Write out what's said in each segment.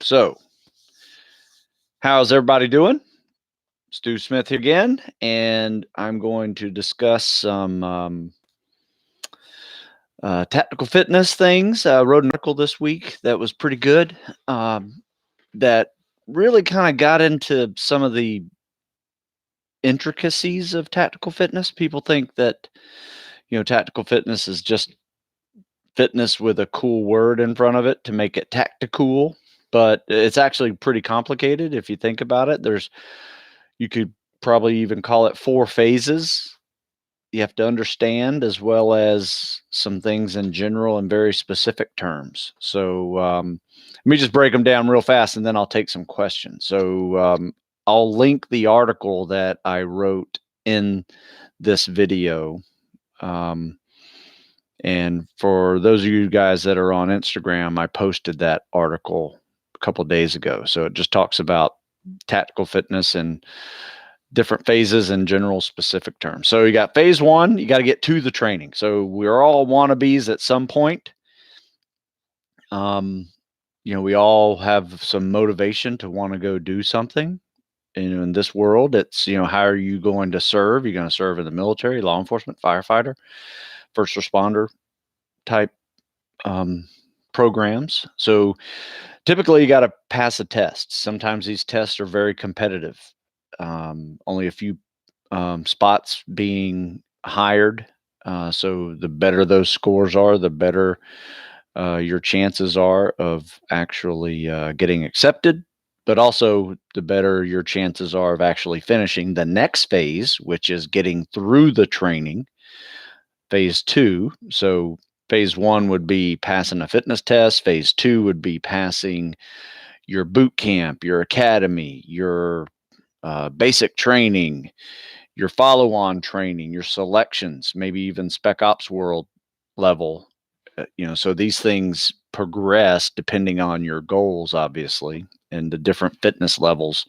So, how's everybody doing? Stu Smith here again, and I'm going to discuss some tactical fitness things. I wrote an article this week that was pretty good, that really kind of got into some of the intricacies of tactical fitness. People think that, tactical fitness is just fitness with a cool word in front of it to make it tactical, but it's actually pretty complicated if you think about it. You could probably even call it 4 phases you have to understand, as well as some things in general and very specific terms. So let me just break them down real fast, and then I'll take some questions. So I'll link the article that I wrote in this video. And for those of you guys that are on Instagram, I posted that article a couple of days ago. So it just talks about tactical fitness and different phases and general specific terms. So you got phase 1, you got to get to the training. So we're all wannabes at some point. We all have some motivation to want to go do something. And in this world, it's, how are you going to serve? You're going to serve in the military, law enforcement, firefighter, first responder type programs. So typically you got to pass a test. Sometimes these tests are very competitive. Only a few spots being hired. So the better those scores are, the better your chances are of actually getting accepted, but also the better your chances are of actually finishing the next phase, which is getting through the training, phase 2. So phase 1 would be passing a fitness test. Phase 2 would be passing your boot camp, your academy, your basic training, your follow-on training, your selections, maybe even Spec Ops world level. So these things progress depending on your goals, obviously, and the different fitness levels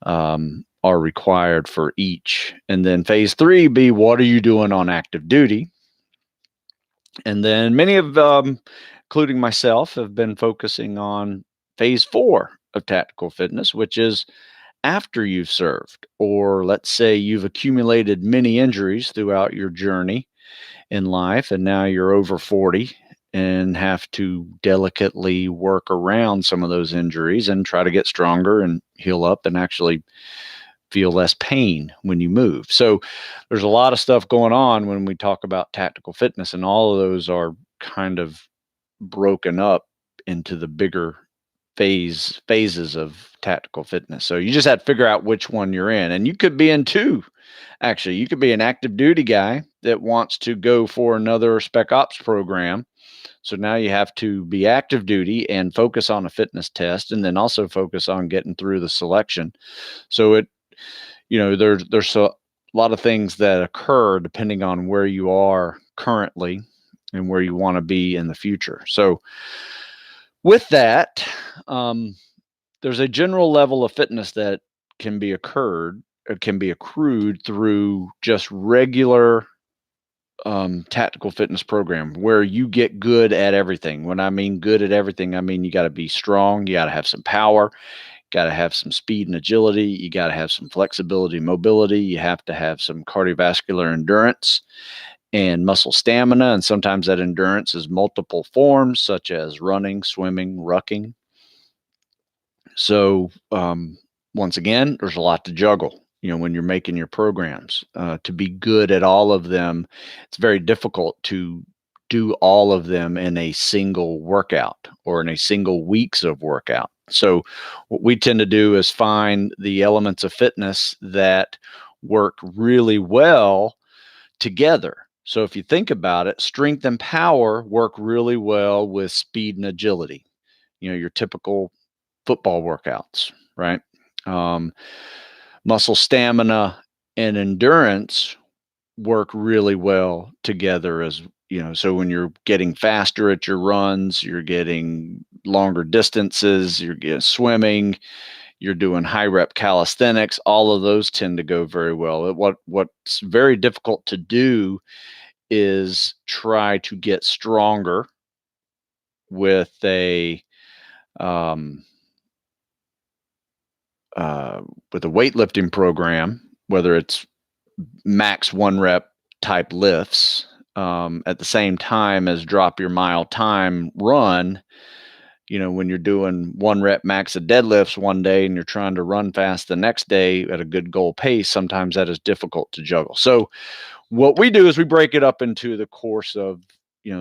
are required for each. And then phase 3 be, what are you doing on active duty? And then many of, including myself, have been focusing on phase 4 of tactical fitness, which is after you've served, or let's say you've accumulated many injuries throughout your journey in life, and now you're over 40 and have to delicately work around some of those injuries and try to get stronger and heal up and actually feel less pain when you move. So there's a lot of stuff going on when we talk about tactical fitness, and all of those are kind of broken up into the bigger phases of tactical fitness. So you just have to figure out which one you're in. And you could be in 2. Actually, you could be an active duty guy that wants to go for another Spec Ops program. So now you have to be active duty and focus on a fitness test, and then also focus on getting through the selection. So there's a lot of things that occur depending on where you are currently and where you want to be in the future. So with that, there's a general level of fitness that can be accrued through just regular tactical fitness program, where you get good at everything. When I mean good at everything, I mean you got to be strong, you got to have some power, got to have some speed and agility, you got to have some flexibility, mobility, you have to have some cardiovascular endurance and muscle stamina. And sometimes that endurance is multiple forms, such as running, swimming, rucking. So once again, there's a lot to juggle, when you're making your programs. To be good at all of them, it's very difficult to do all of them in a single workout or in a single weeks of workout. So what we tend to do is find the elements of fitness that work really well together. So if you think about it, strength and power work really well with speed and agility, your typical football workouts, right? Muscle stamina and endurance work really well together, as so when you're getting faster at your runs, you're getting longer distances, you're getting swimming, you're doing high rep calisthenics, all of those tend to go very well. What's very difficult to do is try to get stronger with a Um, with a weightlifting program, whether it's max 1 rep type lifts, at the same time as drop your mile time run, when you're doing 1 rep max of deadlifts one day and you're trying to run fast the next day at a good goal pace, sometimes that is difficult to juggle. So what we do is we break it up into the course of,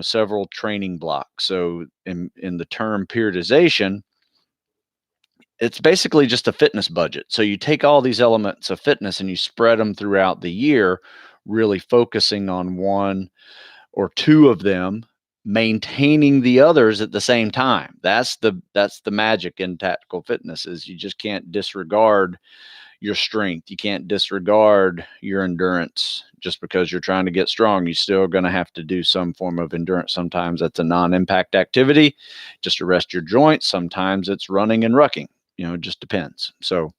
several training blocks. So in the term periodization, it's basically just a fitness budget. So you take all these elements of fitness and you spread them throughout the year, really focusing on one or two of them, maintaining the others at the same time. That's the magic in tactical fitness, is you just can't disregard your strength. You can't disregard your endurance just because you're trying to get strong. You're still going to have to do some form of endurance. Sometimes that's a non-impact activity just to rest your joints. Sometimes it's running and rucking. It just depends. So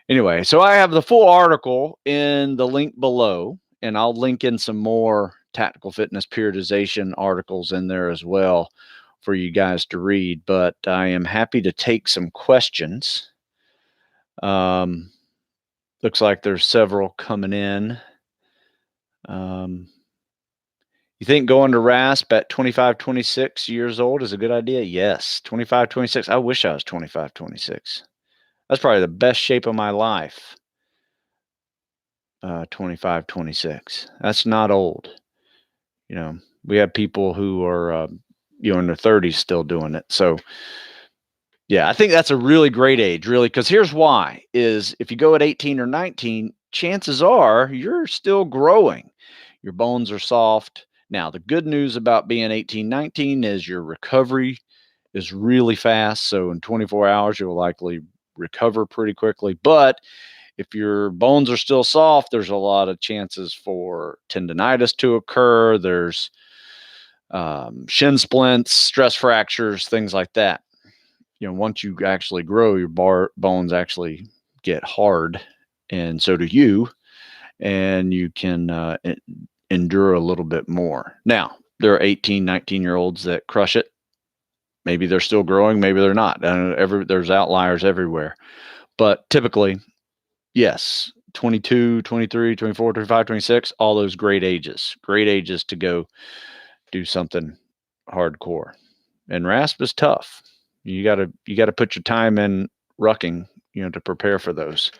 anyway, so I have the full article in the link below, and I'll link in some more tactical fitness periodization articles in there as well for you guys to read. But I am happy to take some questions. Looks like there's several coming in. You think going to RASP at 25, 26 years old is a good idea? Yes. 25, 26. I wish I was 25, 26. That's probably the best shape of my life. 25, 26. That's not old. We have people who are, in their 30s still doing it. So yeah, I think that's a really great age, really, because here's why, is if you go at 18 or 19, chances are you're still growing. Your bones are soft. Now, the good news about being 18, 19 is your recovery is really fast. So in 24 hours, you'll likely recover pretty quickly. But if your bones are still soft, there's a lot of chances for tendonitis to occur. There's shin splints, stress fractures, things like that. Once you actually grow, your bones actually get hard, and so do you, and you can endure a little bit more. Now, there are 18, 19-year-olds that crush it. Maybe they're still growing, maybe they're not. There's outliers everywhere. But typically, yes, 22, 23, 24, 25, 26, all those great ages to go do something hardcore. And RASP is tough. You gotta put your time in rucking, to prepare for those.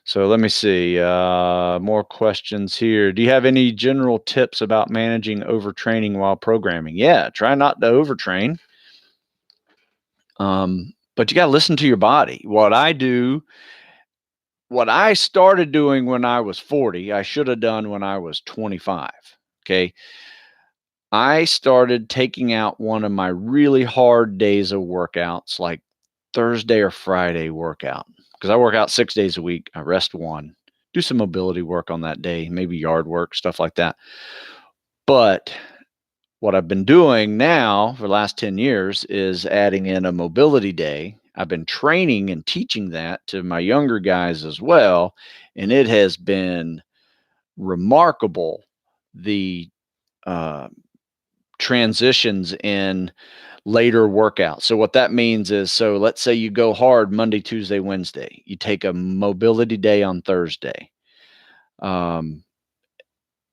So let me see. More questions here. Do you have any general tips about managing overtraining while programming? Yeah, try not to overtrain. But you gotta listen to your body. What I started doing when I was 40, I should have done when I was 25. Okay. I started taking out one of my really hard days of workouts, like Thursday or Friday workout, because I work out 6 days a week. I rest one, do some mobility work on that day, maybe yard work, stuff like that. But what I've been doing now for the last 10 years is adding in a mobility day. I've been training and teaching that to my younger guys as well. And it has been remarkable, the uh, transitions in later workouts. So what that means is, so let's say you go hard Monday, Tuesday, Wednesday. You take a mobility day on Thursday. And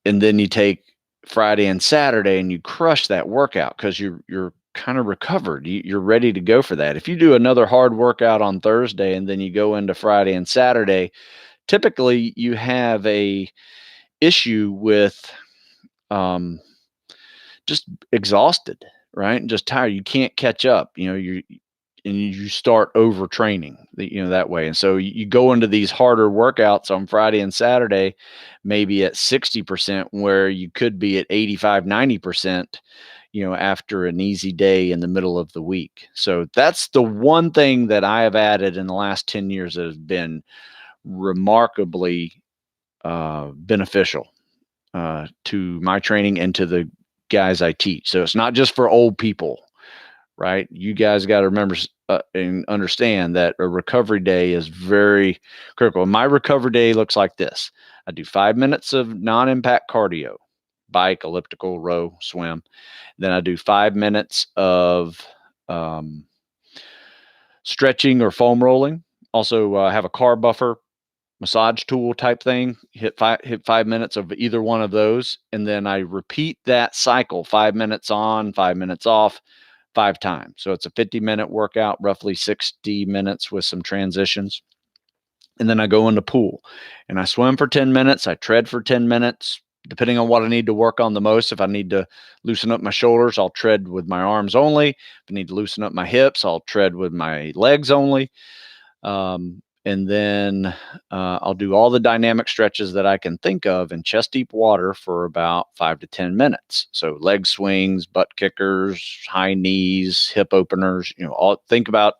then you take Friday and Saturday and you crush that workout because you're kind of recovered. You're ready to go for that. If you do another hard workout on Thursday and then you go into Friday and Saturday, typically you have a issue with just exhausted, right? And just tired. You can't catch up. You start overtraining, that way. And so you go into these harder workouts on Friday and Saturday, maybe at 60%, where you could be at 85, 90%, after an easy day in the middle of the week. So that's the one thing that I have added in the last 10 years that has been remarkably beneficial to my training and to the guys I teach. So it's not just for old people, right? You guys got to remember and understand that a recovery day is very critical. My recovery day looks like this. I do 5 minutes of non-impact cardio, bike, elliptical, row, swim. Then I do 5 minutes of Stretching or foam rolling. Also, have a car buffer massage tool type thing. Hit 5 minutes of either one of those, and then I repeat that cycle: 5 minutes on, 5 minutes off, 5 times. So it's a 50-minute workout, roughly 60 minutes with some transitions. And then I go in the pool and I swim for 10 minutes. I tread for 10 minutes, depending on what I need to work on the most. If I need to loosen up my shoulders, I'll tread with my arms only. If I need to loosen up my hips, I'll tread with my legs only. And then I'll do all the dynamic stretches that I can think of in chest deep water for about 5 to 10 minutes. So leg swings, butt kickers, high knees, hip openers, think about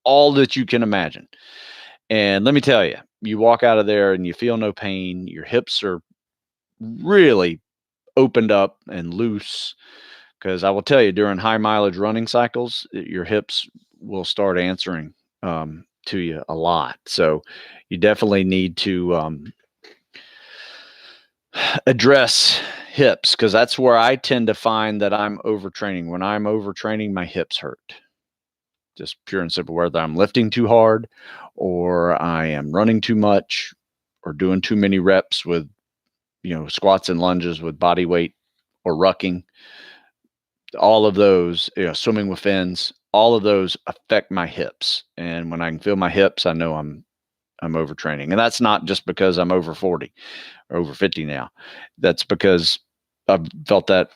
all that you can imagine. And let me tell you, you walk out of there and you feel no pain. Your hips are really opened up and loose. Because I will tell you, during high mileage running cycles, your hips will start answering to you a lot. So you definitely need to address hips, because that's where I tend to find that I'm overtraining. When I'm overtraining, my hips hurt. Just pure and simple, whether I'm lifting too hard or I am running too much or doing too many reps with, squats and lunges with body weight or rucking. All of those, swimming with fins, all of those affect my hips. And when I can feel my hips, I know I'm overtraining. And that's not just because I'm over 40 or over 50 now. That's because I've felt that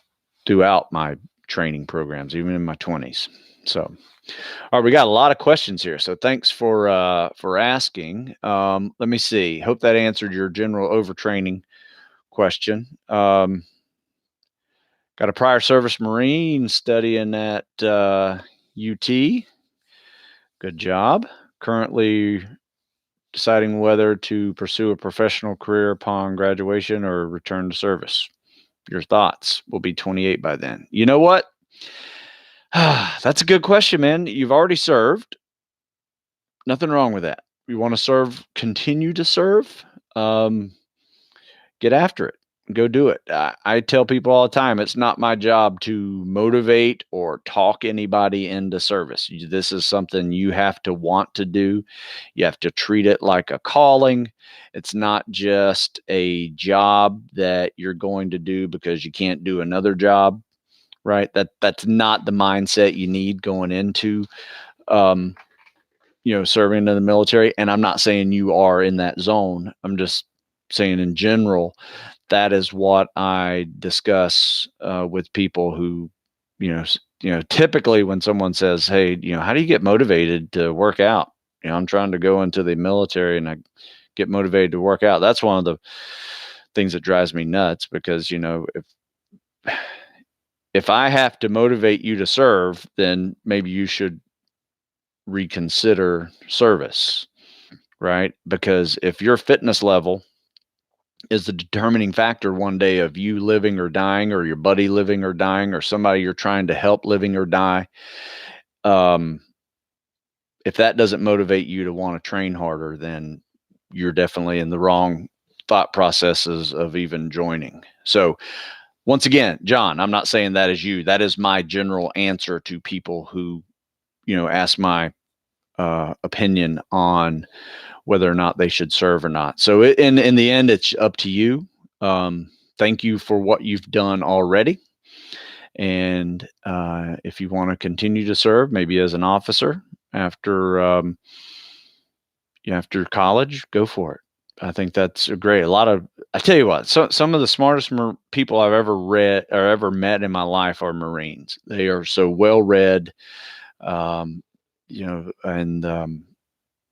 throughout my training programs, even in my 20s. So, all right, we got a lot of questions here. So thanks for asking. Let me see. Hope that answered your general overtraining question. Got a prior service Marine studying at UT. Good job. Currently deciding whether to pursue a professional career upon graduation or return to service. Your thoughts. Will be 28 by then. You know what? That's a good question, man. You've already served. Nothing wrong with that. You want to serve, continue to serve. Get after it. Go do it. I tell people all the time, it's not my job to motivate or talk anybody into service. This is something you have to want to do. You have to treat it like a calling. It's not just a job that you're going to do because you can't do another job, right? That's not the mindset you need going into, serving in the military. And I'm not saying you are in that zone. I'm just saying in general, that is what I discuss with people who, typically when someone says, "Hey, how do you get motivated to work out?" I'm trying to go into the military and I get motivated to work out. That's one of the things that drives me nuts, because if I have to motivate you to serve, then maybe you should reconsider service, right? Because if your fitness level is the determining factor one day of you living or dying, or your buddy living or dying, or somebody you're trying to help living or die, if that doesn't motivate you to want to train harder, then you're definitely in the wrong thought processes of even joining. So once again, John, I'm not saying that is you. That is my general answer to people who, ask my opinion on whether or not they should serve or not. So in the end, it's up to you. Thank you for what you've done already. And if you want to continue to serve, maybe as an officer after college, go for it. I think that's great. I tell you what, some of the smartest people I've ever read or ever met in my life are Marines. They are so well read, and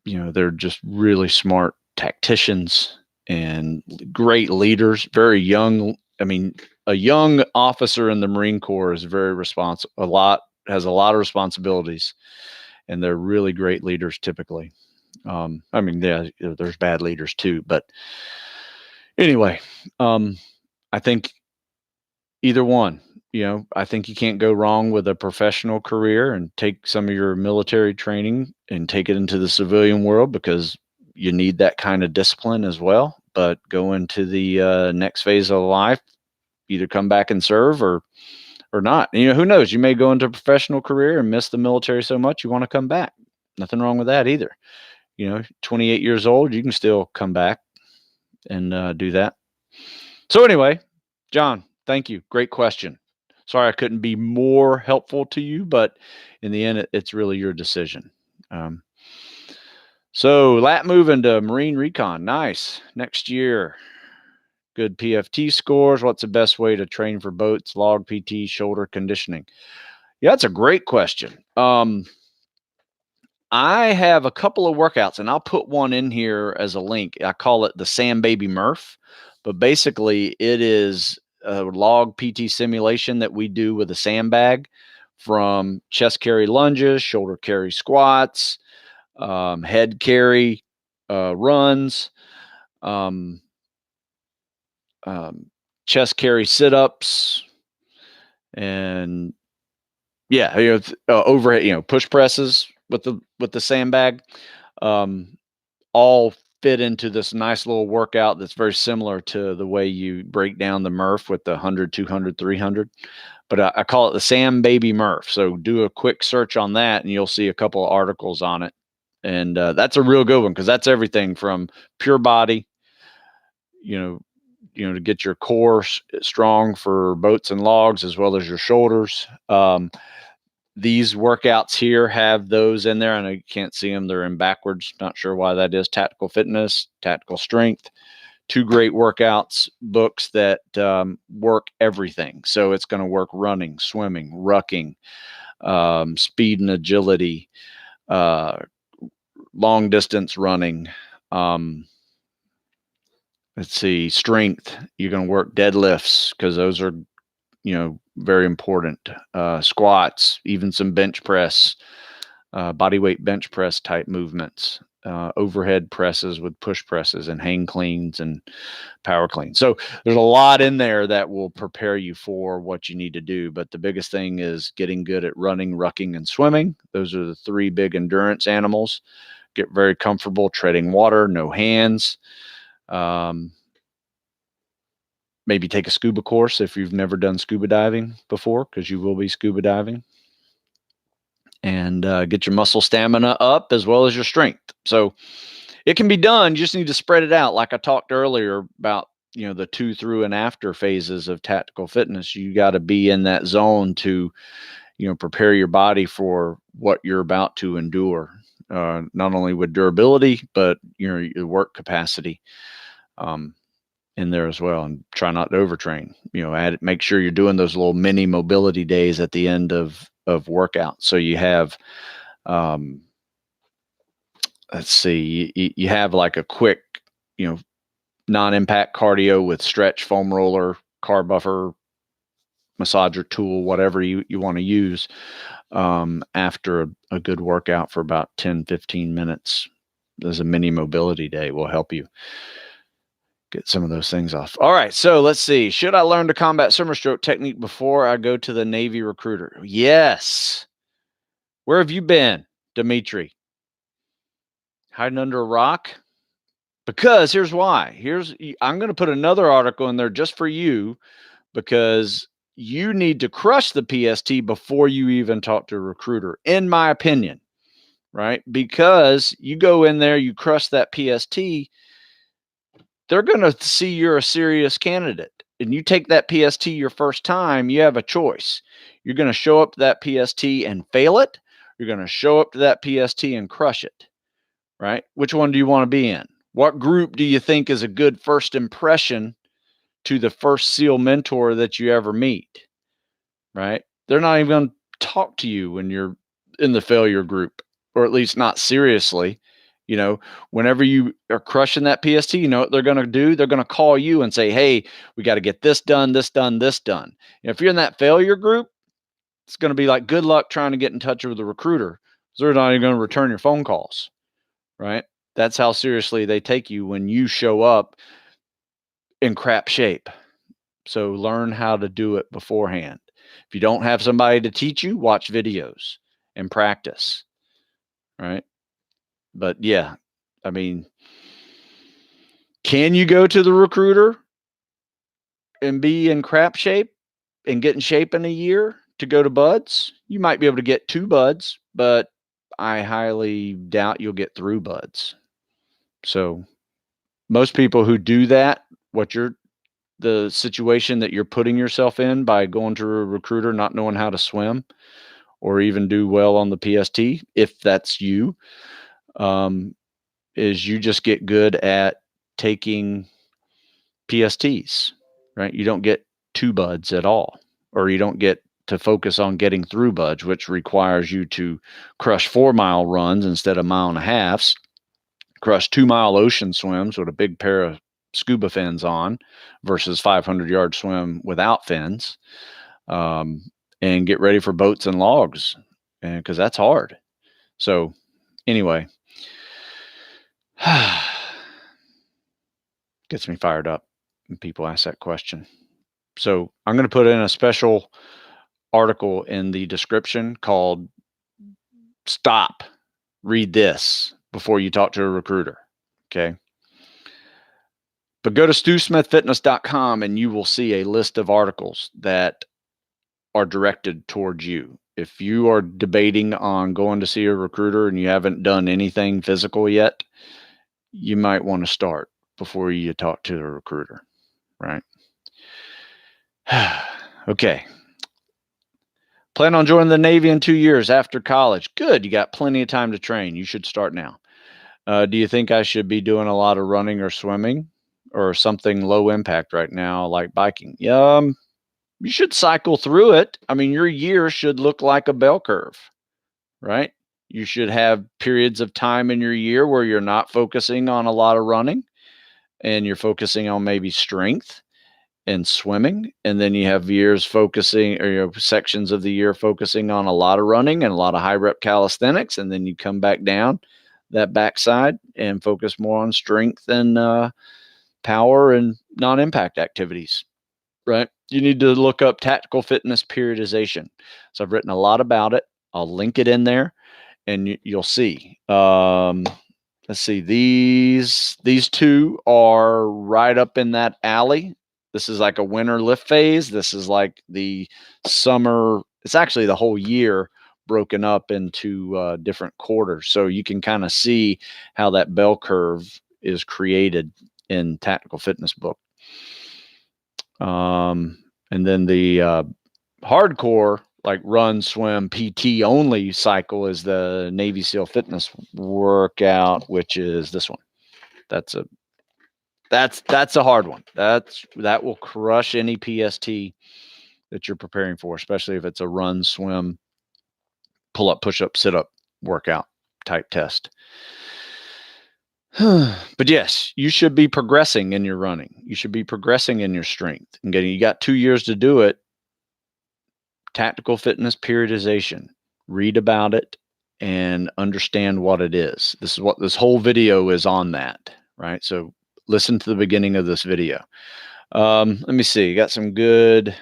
they're just really smart tacticians and great leaders, very young. I mean, a young officer in the Marine Corps is very responsible, has a lot of responsibilities, and they're really great leaders typically. Yeah, there's bad leaders too, but anyway, I think either one, I think you can't go wrong with a professional career and take some of your military training and take it into the civilian world, because you need that kind of discipline as well. But go into the next phase of life, either come back and serve or not. Who knows? You may go into a professional career and miss the military so much you want to come back. Nothing wrong with that either. 28 years old, you can still come back and do that. So anyway, John, thank you. Great question. Sorry I couldn't be more helpful to you, but in the end, it's really your decision. So lat move into Marine Recon. Nice. Next year. Good PFT scores. What's the best way to train for boats, log PT, shoulder conditioning? Yeah, that's a great question. I have a couple of workouts, and I'll put one in here as a link. I call it the Sam Baby Murph, but basically it is a log PT simulation that we do with a sandbag, from chest carry lunges, shoulder carry squats, head carry runs, um, chest carry sit-ups, and yeah, overhead, push presses with the sandbag. All fit into this nice little workout that's very similar to the way you break down the Murph with the 100, 200, 300. But I call it the Sam Baby Murph. So do a quick search on that, and you'll see a couple of articles on it. And that's a real good one, because that's everything from pure body, to get your core strong for boats and logs, as well as your shoulders. These workouts here have those in there. I know you can't see them. They're in backwards. Not sure why that is. Tactical fitness, tactical strength. Two great workouts books that work everything. So it's going to work running, swimming, rucking, speed and agility, long distance running. Let's see, strength. You're going to work deadlifts, because those are very important. Squats, even some bench press, body weight bench press type movements, overhead presses with push presses, and hang cleans and power cleans. So there's a lot in there that will prepare you for what you need to do. But the biggest thing is getting good at running, rucking, and swimming. Those are the three big endurance animals. Get very comfortable treading water, no hands. Maybe take a scuba course if you've never done scuba diving before, because you will be scuba diving. And get your muscle stamina up, as well as your strength. So it can be done. You just need to spread it out. Like I talked earlier about, the 2 through and after phases of tactical fitness. You got to be in that zone to, prepare your body for what you're about to endure, not only with durability, but your work capacity. In there as well, and try not to overtrain. Make sure you're doing those little mini mobility days at the end of workout. So you have, let's see, you have like a quick, non-impact cardio with stretch, foam roller, carb buffer, massager tool, whatever you want to use, after a good workout for about 10, 15 minutes. There's a mini mobility day will help you get some of those things off. All right, so let's see. Should I learn the combat swimmer stroke technique before I go to the Navy recruiter? Yes. Where have you been, Dimitri? Hiding under a rock? Because here's why. I'm going to put another article in there just for you, because you need to crush the PST before you even talk to a recruiter, in my opinion, right? Because you go in there, you crush that PST, they're going to see you're a serious candidate, and you take that PST your first time, you have a choice. You're going to show up to that PST and fail it. You're going to show up to that PST and crush it, right? Which one do you want to be in? What group do you think is a good first impression to the first SEAL mentor that you ever meet, right? They're not even going to talk to you when you're in the failure group, or at least not seriously. Whenever you are crushing that PST, you know what they're going to do? They're going to call you and say, hey, we got to get this done, this done, this done. If you're in that failure group, it's going to be like, good luck trying to get in touch with the recruiter. They're not even going to return your phone calls, right? That's how seriously they take you when you show up in crap shape. So learn how to do it beforehand. If you don't have somebody to teach you, watch videos and practice, right? But yeah, I mean, can you go to the recruiter and be in crap shape and get in shape in a year to go to buds? You might be able to get 2 buds, but I highly doubt you'll get through buds. So most people who do that, the situation that you're putting yourself in by going to a recruiter not knowing how to swim or even do well on the PST, if that's you, is you just get good at taking PSTs, right? You don't get two buds at all, or you don't get to focus on getting through buds, which requires you to crush 4-mile runs instead of 1.5 miles, crush 2-mile ocean swims with a big pair of scuba fins on versus 500-yard swim without fins, and get ready for boats and logs, because that's hard. So anyway, gets me fired up when people ask that question. So I'm going to put in a special article in the description called "Stop, Read This Before You Talk to a Recruiter." Okay. But go to stewsmithfitness.com and you will see a list of articles that are directed towards you. If you are debating on going to see a recruiter and you haven't done anything physical yet, you might want to start before you talk to the recruiter, right? Okay. Plan on joining the Navy in 2 years after college. Good. You got plenty of time to train. You should start now. Do you think I should be doing a lot of running or swimming or something low impact right now, like biking? You should cycle through it. I mean, your year should look like a bell curve, right? You should have periods of time in your year where you're not focusing on a lot of running and you're focusing on maybe strength and swimming. And then you have years focusing, or sections of the year focusing on a lot of running and a lot of high rep calisthenics. And then you come back down that backside and focus more on strength and power and non-impact activities, right? You need to look up tactical fitness periodization. So I've written a lot about it. I'll link it in there and you'll see. Let's see. These two are right up in that alley. This is like a winter lift phase. This is like the summer. It's actually the whole year broken up into different quarters. So you can kind of see how that bell curve is created in Tactical Fitness book. And then the hardcore, like run, swim, PT only cycle is the Navy SEAL fitness workout, which is this one. That's a hard one. That will crush any PST that you're preparing for, especially if it's a run, swim, pull up, push up, sit up workout type test. But yes, you should be progressing in your running. You should be progressing in your strength and you got 2 years to do it. Tactical fitness periodization. Read about it and understand what it is. This is what this whole video is on that, right? So listen to the beginning of this video. Let me see. You got some good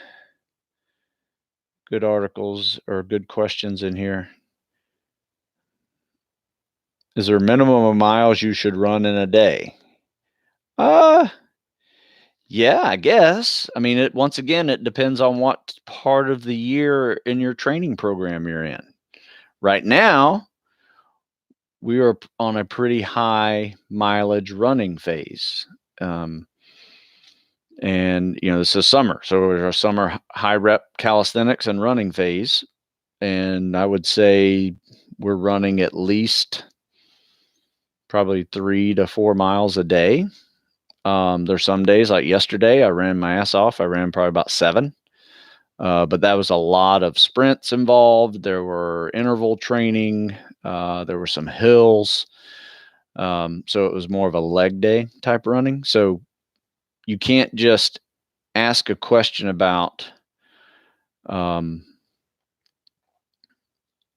articles or good questions in here. Is there a minimum of miles you should run in a day? Yeah, I guess. I mean, once again, it depends on what part of the year in your training program you're in. Right now, we are on a pretty high mileage running phase. And, this is summer. So we're our summer high rep calisthenics and running phase. And I would say we're running at least probably 3 to 4 miles a day. There's some days like yesterday, I ran my ass off. I ran probably about 7. But that was a lot of sprints involved. There were interval training. There were some hills. So it was more of a leg day type running. So you can't just ask a question about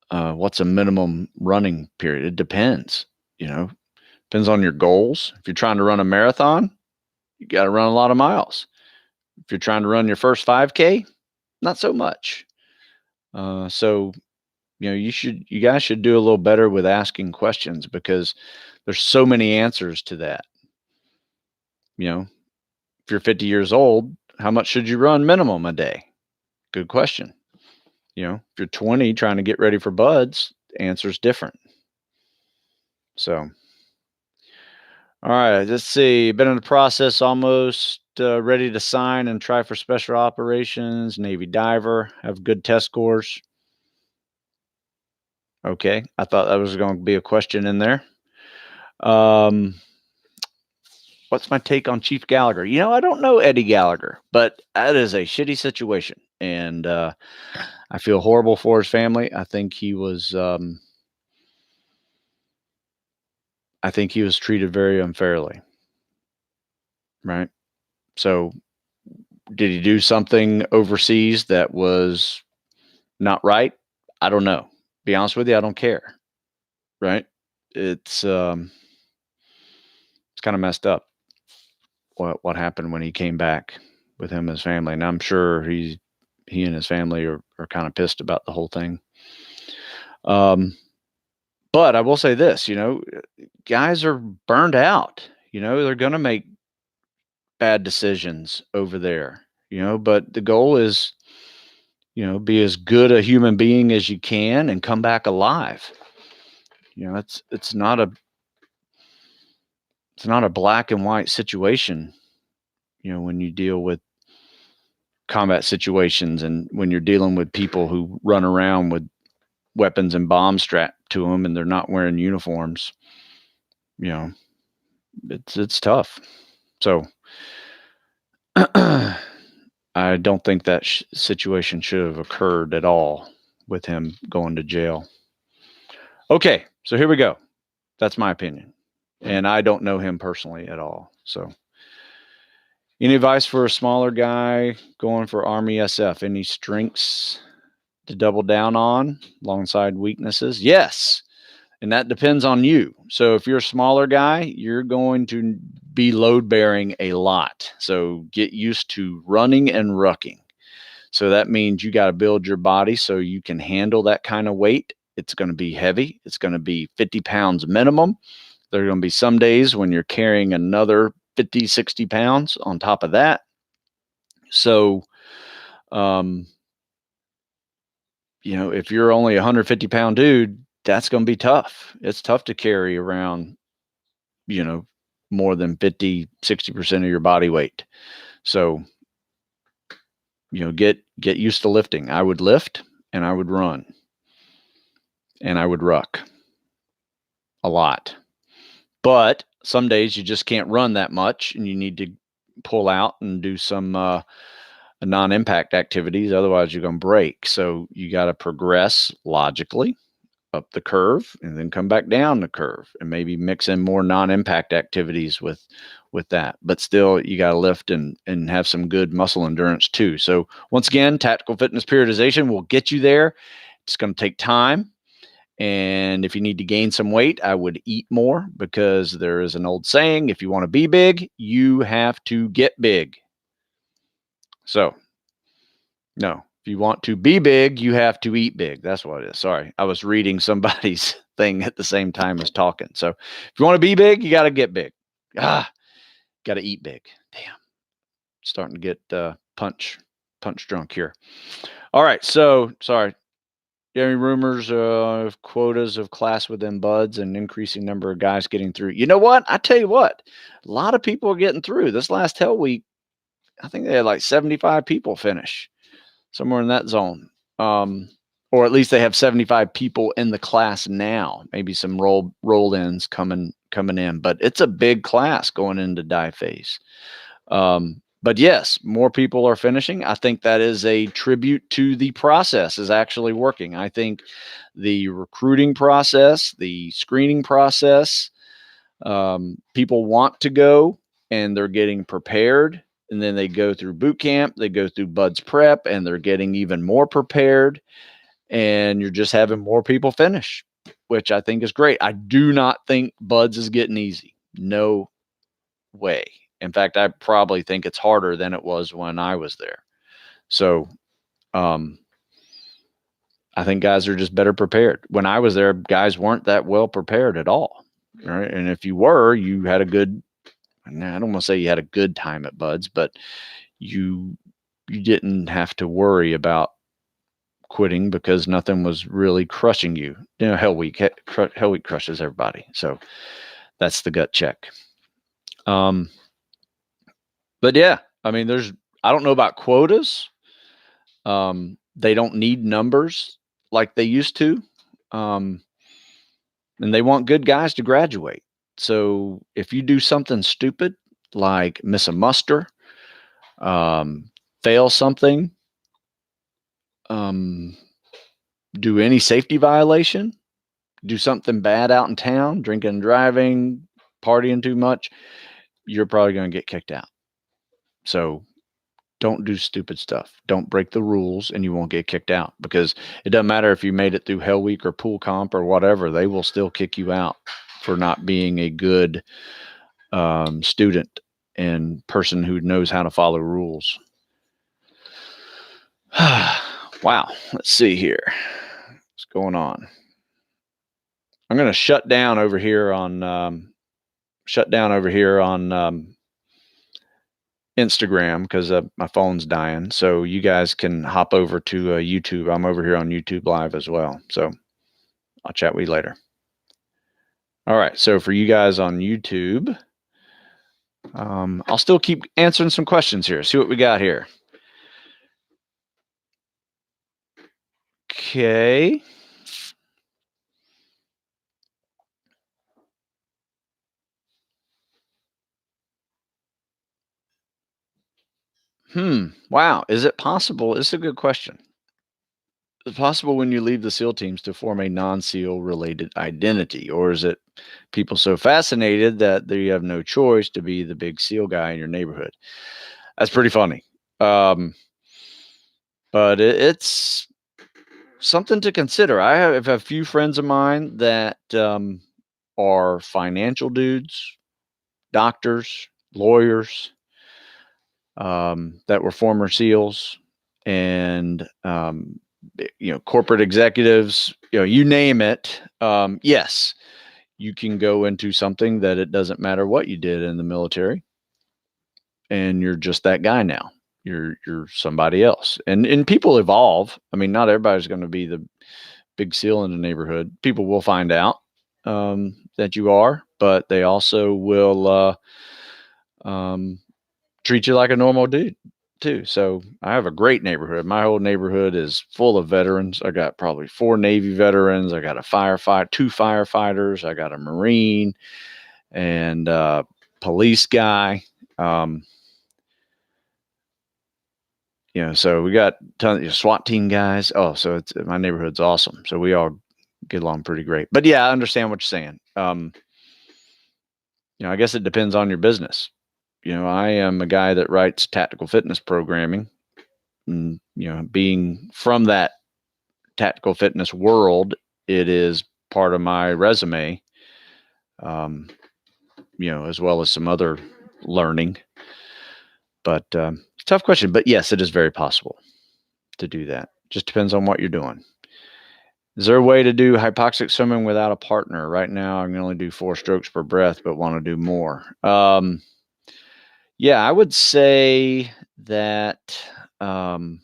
what's a minimum running period. It depends, depends on your goals. If you're trying to run a marathon, you got to run a lot of miles. If you're trying to run your first 5K, not so much. So you guys should do a little better with asking questions because there's so many answers to that. If you're 50 years old, how much should you run minimum a day? Good question. If you're 20 trying to get ready for buds, the answer's different. So, all right, let's see. Been in the process almost ready to sign and try for special operations, Navy diver, have good test scores. Okay, I thought that was going to be a question in there. What's my take on Chief Gallagher? I don't know Eddie Gallagher, but that is a shitty situation, and I feel horrible for his family. I think he was treated very unfairly, right? So, did he do something overseas that was not right? I don't know. Be honest with you, I don't care, right? It's kind of messed up what happened when he came back with him and his family, and I'm sure he and his family are kind of pissed about the whole thing. But I will say this, guys are burned out. They're going to make bad decisions over there, but the goal is, be as good a human being as you can and come back alive. It's not a black and white situation, when you deal with combat situations and when you're dealing with people who run around with weapons and bombs strapped to them and they're not wearing uniforms. It's tough. So I don't think that situation should have occurred at all with him going to jail. Okay, so here we go. That's my opinion. And I don't know him personally at all. So any advice for a smaller guy going for Army SF? Any strengths to double down on alongside weaknesses? Yes. And that depends on you. So if you're a smaller guy, you're going to be load bearing a lot. So get used to running and rucking. So that means you got to build your body so you can handle that kind of weight. It's going to be heavy. It's going to be 50 pounds minimum. There are going to be some days when you're carrying another 50, 60 pounds on top of that. So, if you're only a 150-pound dude, that's going to be tough. It's tough to carry around, more than 50, 60% of your body weight. So, get used to lifting. I would lift and I would run and I would ruck a lot. But some days you just can't run that much and you need to pull out and do some non-impact activities. Otherwise, you're going to break. So you got to progress logically up the curve and then come back down the curve and maybe mix in more non-impact activities with that. But still, you got to lift and have some good muscle endurance too. So once again, tactical fitness periodization will get you there. It's going to take time. And if you need to gain some weight, I would eat more, because there is an old saying, if you want to be big, you have to get big. So, no, if you want to be big, you have to eat big. That's what it is. Sorry, I was reading somebody's thing at the same time as talking. So if you want to be big, you got to get big. Got to eat big. Damn, starting to get punch drunk here. All right, so sorry. Any rumors of quotas of class within buds and increasing number of guys getting through? You know what? I tell you what, a lot of people are getting through. This last Hell Week, I think they had like 75 people finish, somewhere in that zone. Or at least they have 75 people in the class now. Maybe some roll-ins coming in, but it's a big class going into die phase. But yes, more people are finishing. I think that is a tribute to the process is actually working. I think the recruiting process, the screening process, people want to go and they're getting prepared. And then they go through boot camp, they go through Buds prep, and they're getting even more prepared. And you're just having more people finish, which I think is great. I do not think Buds is getting easy. No way. In fact, I probably think it's harder than it was when I was there. So I think guys are just better prepared. When I was there, guys weren't that well prepared at all. Right. And if you were, you had a good, I don't want to say you had a good time at Buds, but you didn't have to worry about quitting because nothing was really crushing you. You know, Hell Week crushes everybody. So that's the gut check. But yeah, I mean, I don't know about quotas. They don't need numbers like they used to. And they want good guys to graduate. So if you do something stupid like miss a muster, fail something, do any safety violation, do something bad out in town, drinking and driving, partying too much, you're probably going to get kicked out. So don't do stupid stuff. Don't break the rules and you won't get kicked out, because it doesn't matter if you made it through Hell Week or pool comp or whatever, they will still kick you out for not being a good student and person who knows how to follow rules. Wow. Let's see here. What's going on? I'm going to shut down over here on Instagram because my phone's dying. So you guys can hop over to YouTube. I'm over here on YouTube Live as well. So I'll chat with you later. All right. So for you guys on YouTube, I'll still keep answering some questions here. See what we got here. Okay. Wow. Is it possible? It's a good question. Is it possible when you leave the SEAL teams to form a non-SEAL related identity? Or is it people so fascinated that you have no choice to be the big SEAL guy in your neighborhood? That's pretty funny. But it's something to consider. I have a few friends of mine that are financial dudes, doctors, lawyers, that were former SEALs, and corporate executives. You name it. Yes, you can go into something that it doesn't matter what you did in the military, and you're just that guy now. You're somebody else, and people evolve. I mean, not everybody's going to be the big SEAL in the neighborhood. People will find out that you are, but they also will treat you like a normal dude too. So I have a great neighborhood. My whole neighborhood is full of veterans. I got probably 4 Navy veterans. I got a firefighter, 2 firefighters. I got a Marine and police guy. So we got tons of SWAT team guys. Oh, so my neighborhood's awesome. So we all get along pretty great. But yeah, I understand what you're saying. I guess it depends on your business. I am a guy that writes tactical fitness programming. And, being from that tactical fitness world, it is part of my resume, as well as some other learning. But tough question. But yes, it is very possible to do that. Just depends on what you're doing. Is there a way to do hypoxic swimming without a partner? Right now, I can only do 4 strokes per breath, but want to do more. Yeah, I would say that the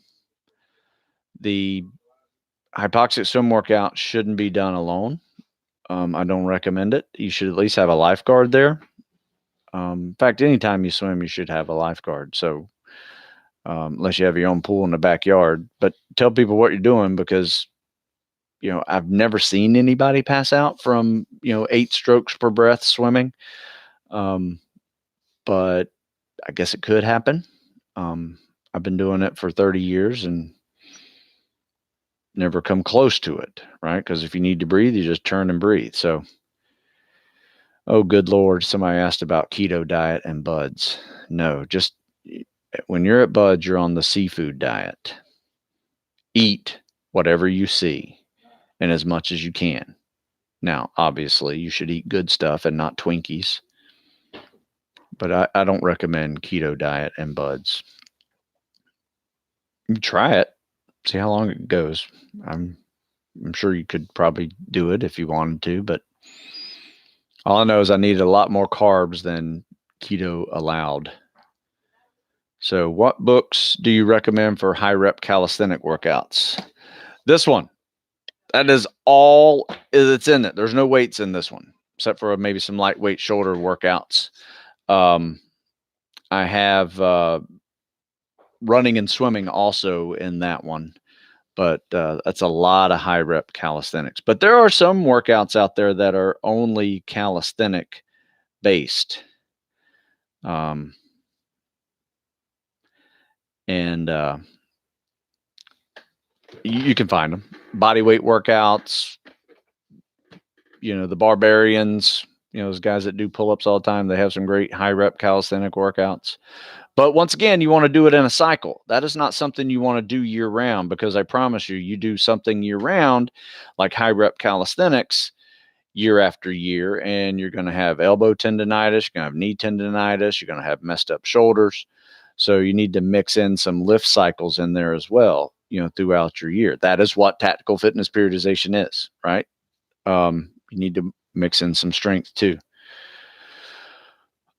hypoxic swim workout shouldn't be done alone. I don't recommend it. You should at least have a lifeguard there. In fact, anytime you swim, you should have a lifeguard. So unless you have your own pool in the backyard, but tell people what you're doing, because I've never seen anybody pass out from 8 strokes per breath swimming. But I guess it could happen. I've been doing it for 30 years and never come close to it, right? Because if you need to breathe, you just turn and breathe. So, oh, good Lord, somebody asked about keto diet and buds. No, just when you're at buds, you're on the seafood diet. Eat whatever you see and as much as you can. Now, obviously, you should eat good stuff and not Twinkies. But I don't recommend keto diet and buds. You try it, see how long it goes. I'm sure you could probably do it if you wanted to, but all I know is I needed a lot more carbs than keto allowed. So what books do you recommend for high rep calisthenic workouts? This one, that is all that's in it. There's no weights in this one, except for maybe some lightweight shoulder workouts. I have running and swimming also in that one, but that's a lot of high rep calisthenics. But there are some workouts out there that are only calisthenic based. And you can find them. Body weight workouts, the barbarians, those guys that do pull-ups all the time, they have some great high rep calisthenic workouts. But once again, you want to do it in a cycle. That is not something you want to do year round, because I promise you do something year round, like high rep calisthenics, year after year, and you're going to have elbow tendonitis, you're going to have knee tendonitis, you're going to have messed up shoulders. So you need to mix in some lift cycles in there as well, throughout your year. That is what tactical fitness periodization is, right? You need to mix in some strength too.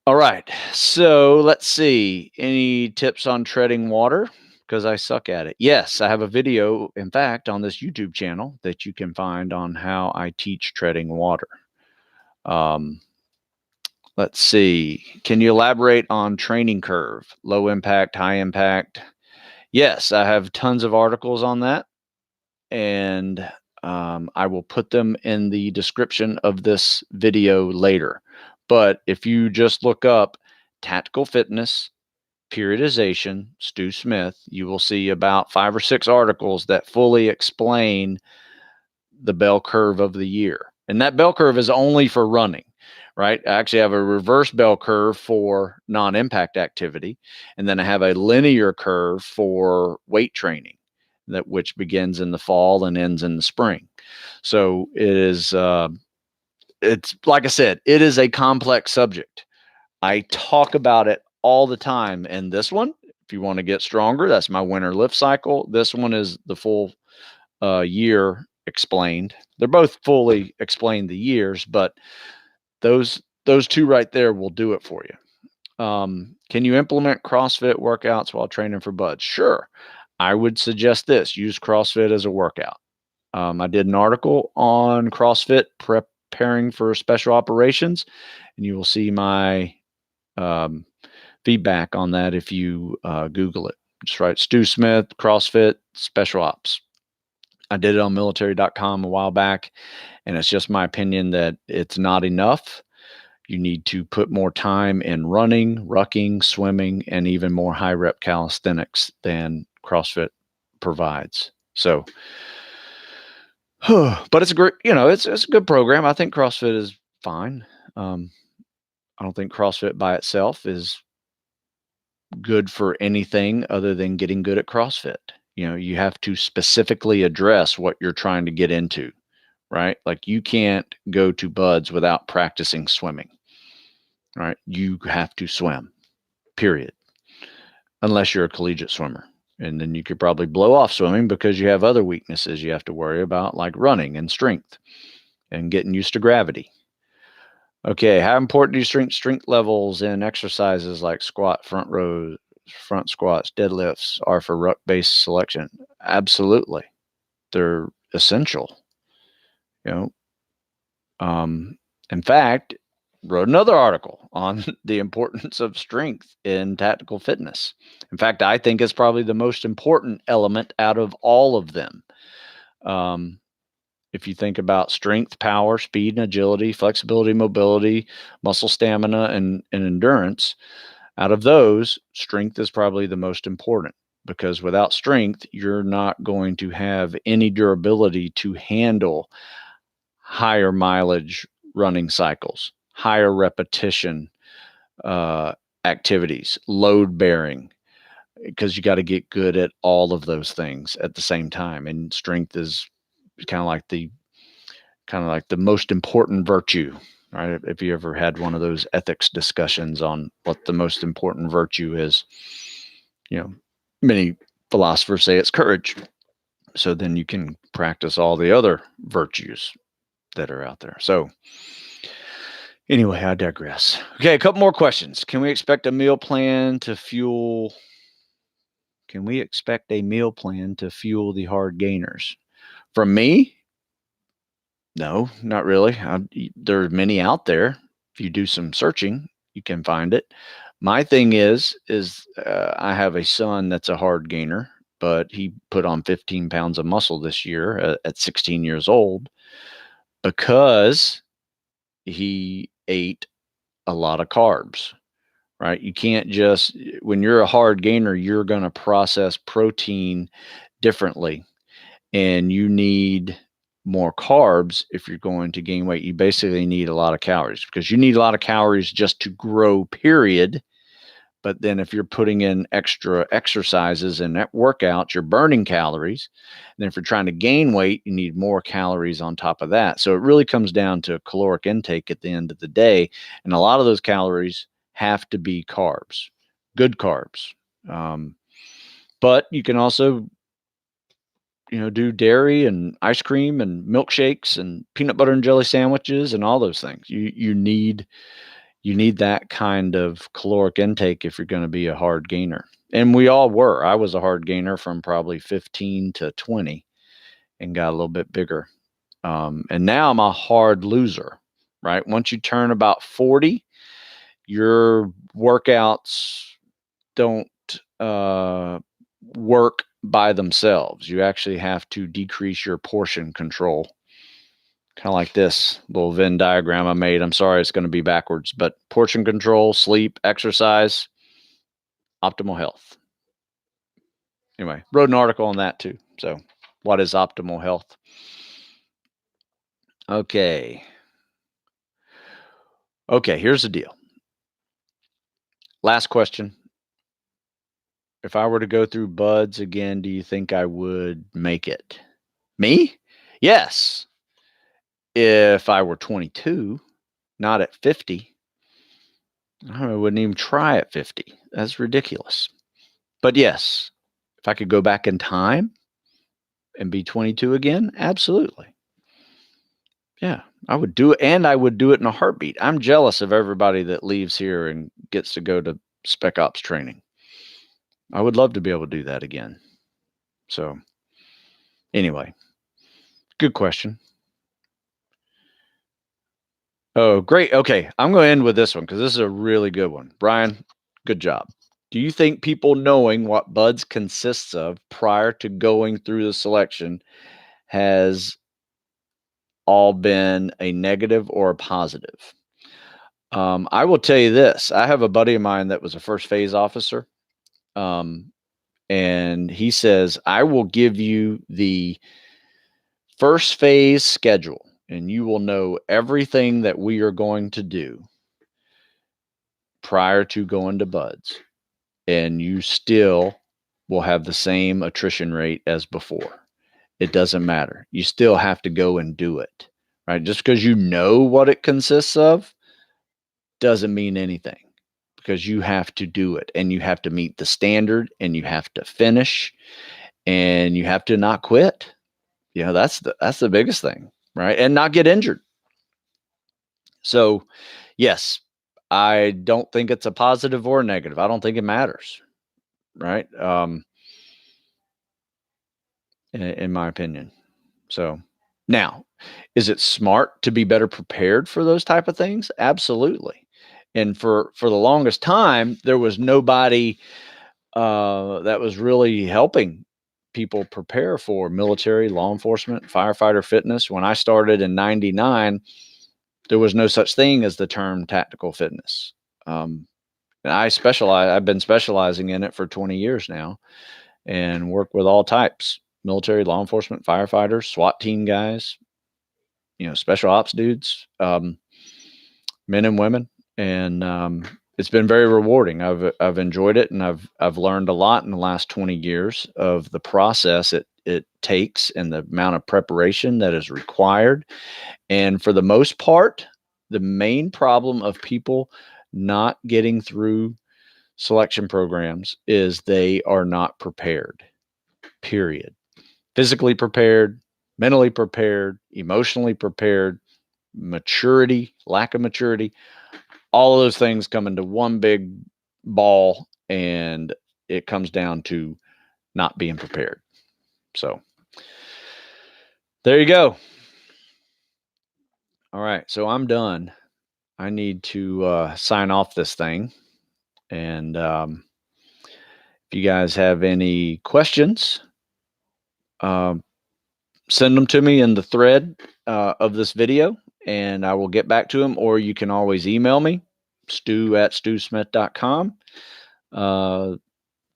All right. So let's see. Any tips on treading water? Because I suck at it. Yes, I have a video, in fact, on this YouTube channel that you can find on how I teach treading water. Let's see. Can you elaborate on training curve? Low impact, high impact? Yes, I have tons of articles on that. And I will put them in the description of this video later. But if you just look up tactical fitness periodization, Stu Smith, you will see about 5 or 6 articles that fully explain the bell curve of the year. And that bell curve is only for running, right? I actually have a reverse bell curve for non-impact activity. And then I have a linear curve for weight training, which begins in the fall and ends in the spring. So it is, it's like I said, it is a complex subject. I talk about it all the time. And this one, if you want to get stronger, that's my winter lift cycle. This one is the full year explained. They're both fully explained the years, but those two right there will do it for you. Can you implement CrossFit workouts while training for buds? Sure. I would suggest this: use CrossFit as a workout. I did an article on CrossFit preparing for special operations, and you will see my feedback on that if you Google it. Just write Stu Smith, CrossFit, Special Ops. I did it on military.com a while back, and it's just my opinion that it's not enough. You need to put more time in running, rucking, swimming, and even more high rep calisthenics than CrossFit provides. So, but it's a great, it's a good program. I think CrossFit is fine. I don't think CrossFit by itself is good for anything other than getting good at CrossFit. You have to specifically address what you're trying to get into, right? Like, you can't go to buds without practicing swimming, right? You have to swim, period. Unless you're a collegiate swimmer. And then you could probably blow off swimming because you have other weaknesses you have to worry about, like running and strength and getting used to gravity. Okay, how important do strength levels in exercises like squat, front squats, deadlifts are for ruck-based selection? Absolutely. They're essential. In fact, wrote another article on the importance of strength in tactical fitness. In fact, I think it's probably the most important element out of all of them. If you think about strength, power, speed, and agility, flexibility, mobility, muscle stamina, and endurance, out of those, strength is probably the most important, because without strength, you're not going to have any durability to handle higher mileage running cycles, higher repetition activities, load bearing, because you got to get good at all of those things at the same time. And strength is kind of like the most important virtue, right? If you ever had one of those ethics discussions on what the most important virtue is, many philosophers say it's courage. So then you can practice all the other virtues that are out there. So anyway, I digress. Okay, a couple more questions. Can we expect a meal plan to fuel the hard gainers? From me, no, not really. There are many out there. If you do some searching, you can find it. My thing is I have a son that's a hard gainer, but he put on 15 pounds of muscle this year at 16 years old because he ate a lot of carbs, right? You can't just, when you're a hard gainer, you're going to process protein differently, and you need more carbs if you're going to gain weight. You basically need a lot of calories because you need a lot of calories just to grow, period. But then if you're putting in extra exercises and workouts, you're burning calories. And then if you're trying to gain weight, you need more calories on top of that. So it really comes down to caloric intake at the end of the day. And a lot of those calories have to be carbs, good carbs. But you can also, do dairy and ice cream and milkshakes and peanut butter and jelly sandwiches and all those things. You need that kind of caloric intake if you're going to be a hard gainer. And we all were. I was a hard gainer from probably 15 to 20 and got a little bit bigger. And now I'm a hard loser, right? Once you turn about 40, your workouts don't work by themselves. You actually have to decrease your portion control. Kind of like this little Venn diagram I made. I'm sorry, it's going to be backwards, but portion control, sleep, exercise, optimal health. Anyway, wrote an article on that too. So what is optimal health? Okay, here's the deal. Last question. If I were to go through buds again, do you think I would make it? Me? Yes. If I were 22, not at 50, I wouldn't even try at 50. That's ridiculous. But yes, if I could go back in time and be 22 again, absolutely. Yeah, I would do it, and I would do it in a heartbeat. I'm jealous of everybody that leaves here and gets to go to Spec Ops training. I would love to be able to do that again. So, anyway, good question. Oh, great. Okay, I'm going to end with this one because this is a really good one. Brian, good job. Do you think people knowing what buds consists of prior to going through the selection has all been a negative or a positive? I will tell you this. I have a buddy of mine that was a first phase officer. And he says, I will give you the first phase schedule and you will know everything that we are going to do prior to going to buds. And you still will have the same attrition rate as before. It doesn't matter. You still have to go and do it, right? Just because you know what it consists of doesn't mean anything, because you have to do it and you have to meet the standard and you have to finish and you have to not quit. That's the biggest thing, right? And not get injured. So, yes, I don't think it's a positive or a negative. I don't think it matters, right? In my opinion. So, now, is it smart to be better prepared for those type of things? Absolutely. And for the longest time, there was nobody that was really helping people prepare for military, law enforcement, firefighter fitness. When I started in 99, there was no such thing as the term tactical fitness. And I've been specializing in it for 20 years now and work with all types: military, law enforcement, firefighters, SWAT team guys, special ops dudes, men and women. And it's been very rewarding. I've enjoyed it, and I've learned a lot in the last 20 years of the process it takes and the amount of preparation that is required. And for the most part, the main problem of people not getting through selection programs is they are not prepared. Period. Physically prepared, mentally prepared, emotionally prepared, maturity, lack of maturity. All of those things come into one big ball, and it comes down to not being prepared. So There you go. All right, so I'm done. I need to sign off this thing. And if you guys have any questions, um, send them to me in the thread of this video, and I will get back to them. Or you can always email me, stu@stewsmith.com.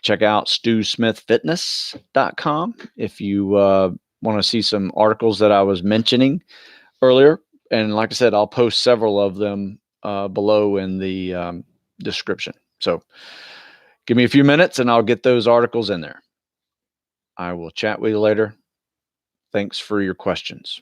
Check out stewsmithfitness.com if you want to see some articles that I was mentioning earlier. And like I said, I'll post several of them below in the description. So give me a few minutes and I'll get those articles in there. I will chat with you later. Thanks for your questions.